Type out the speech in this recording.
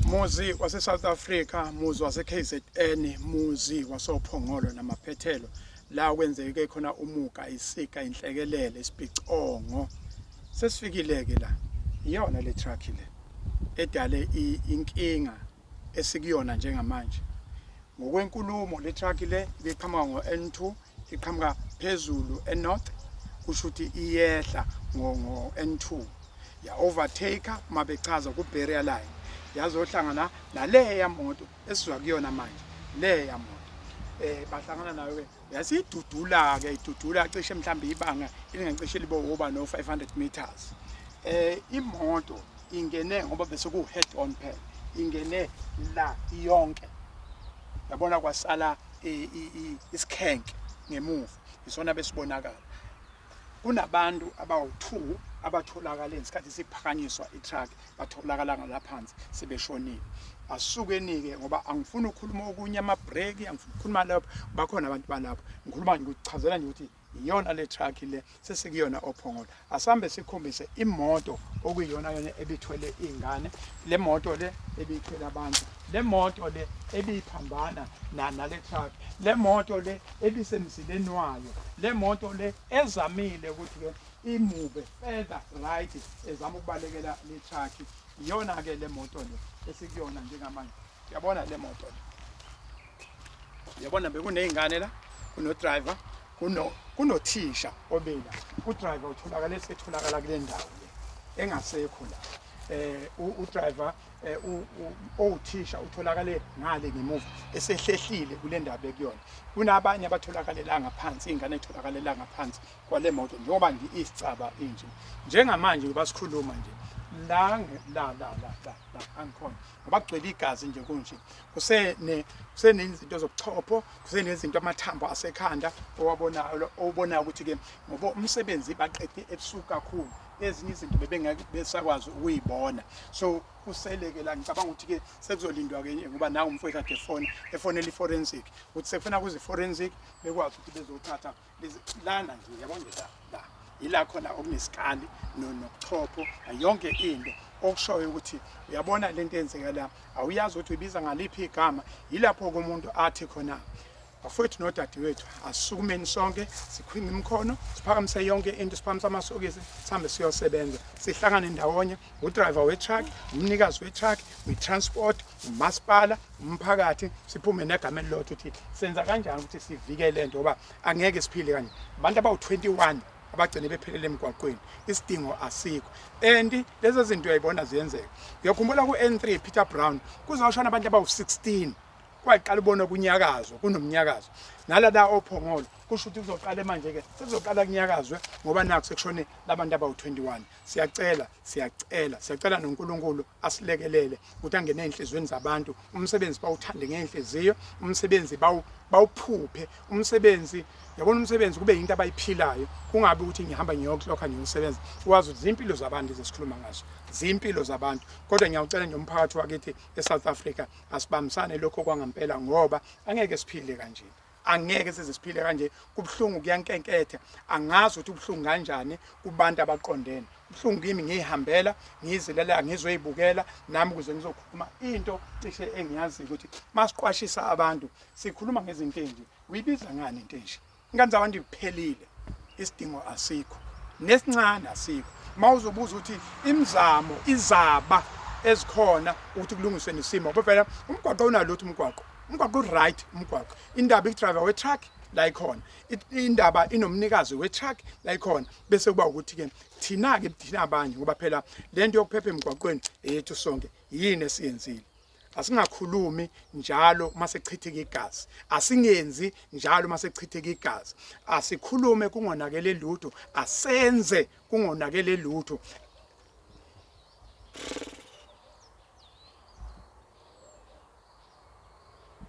Muzi wase South Africa, muzi wase KZN, muzi wasophongolo namaphethelo la kwenzeke khona umuka isika inhlekelele isipicongo sesifikile ke la iyona le truck le edale inkinga esikuyona njengamanje ngokwenkulumo le truck le iqhamuka ngo-N2 iqhamuka phezulu eNorth kusho ukuthi iyehla ngo N2 ya overtake mabechaza ku barrier line yazohlangana naleya moto esizwa kuyona manje leya moto bahlangana nayo ke yasidudula ke idudula cishe mhlambe ibanga ilingacishe libo over no 500 meters imoto ingene ngoba bese ku head on phela ingene la yonke yabona kwasala isikhenke ngemuva isona besibonakala kunabantu abawu2 abatholakala ngesikhathi siphakanyiswa itruck batholakala ngalaphansi sebeshonile asukeni ke ngoba angifuni ukukhuluma okunye ama break angifuni ukukhuluma lapho bakhona abantu balapho ngikhuluma ngikuchazela nje ukuthi iyona le truck le sesikuyona ophongolo asambe sikhombise imoto okuyiyona yona ebithwele izingane le moto le ebithwele abantu le moto le ebiphambana nale truck le moto le ebisemzileni wayo le moto le ezamile ukuthi ke imove further right ezama ukubalekela le truck iyona ke le moto le esikuyona njengamanje uyabona le moto le uyabona bekunezingane la kuno driver kunothisha obela udriver utholakala esetholakala kule ndawo le engasekho la udriver uthisha utholakale ngale ngemuva esehlehlile kule ndawo bekuyona kunabanye abatholakale la ngaphansi ingane etholakale la ngaphansi kwale moto njengoba nje isicaba inje njengamanje basikhuluma nje la angikhona ngoba kugcwele igazi nje kunje kusenezinto zobuchopho kusenezinto amathambo asekhanda owabona ukuthi ke ngoba umsebenzi baqede ebusuku kakhulu ezinye izinto bebengeke besakwazi ukuyibona so kuseleke la ngicabanga ukuthi ke sekuzolindwa ke ngoba nawo umfowethu kade efonela i-forensic ukuthi sekufuna kuze i-forensic bekwazi ukuthi bezothatha lana nje yabona la ila khona okunesikali nobuchopho yonke into okushoyo ukuthi uyabona lento enzeka la awuyazi ukuthi uyibiza ngaliphi igama yilapho komuntu athi khona bafowethu nodadewethu asukumeni sonke sikhwinga imkhono siphakamise yonke into siphakamisa amasokisi sihambe siyosebenza sihlangane ndawonye udriver we-truck umnikazi we-truck we-transport umasipala umphakathi siphume negama elilodwa ukuthi senza kanjani ukuthi sivikele lento ngoba angeke siphile kanje abantu abawu-21 abagcine bephelele emgwaqweni isidingo asikho and lezo zinto uyayibona ziyenzeka uyakhumbula ku-N3 Peter Brown kuzawushona abantu abawu-16 kwayiqala ubona kunyakazo kunomnyakazo nalala ophongolo kusho ukuthi kuzoqala manje ke sekuzoqala kunyakazwe ngoba nakho sekushone labantu abawu-21 siyacela noNkulunkulu asilekelele ukuthi angene enhlizweni zabantu umsebenzi bawuthande ngenhliziyo umsebenzi bawuphuphe umsebenzi yabona umsebenzi kube into abayiphilayo kungabe ukuthi ngihamba ngiyokulokha ngiyosebenza ukwazi ukuthi zimpilo zabantu zesikhuluma ngazo zimpilo zabantu kodwa ngiyawucela nje umphakathi wakithi eSouth Africa asibambisane lokho kwangempela ngoba angeke siphile kanje angeke siziphile kanje kubhlungu kuyankenketha angazi ukuthi ubhlungu kanjani kubantu abaqondene ubhlungu kimi ngihambela ngizilela ngizoyibukela nami kuze ngizokhuluma into cishe engiyazi ukuthi masiqwashisa abantu sikhuluma ngezinto enje uyibiza ngani into enje ingane zabantu iphelile isidingo asikho nesincane asikho mawuzobuza ukuthi imizamo izaba ezikhona ukuthi kulungiswe nesimo ngoba phela umgwaqo unalutho umgwaqo right umgwaqo indaba i-driver we-truck la ikhona indaba inomnikazi we-truck la ikhona bese kuba ukuthi ke thina abanye ngoba phela lento yokuphepha emgwaqweni yethu sonke yini esiyenzile asingakhulumi njalo masechitheka igazi asingenzi njalo masechitheka igazi asikhulume kungonakele lutho asenze kungonakele lutho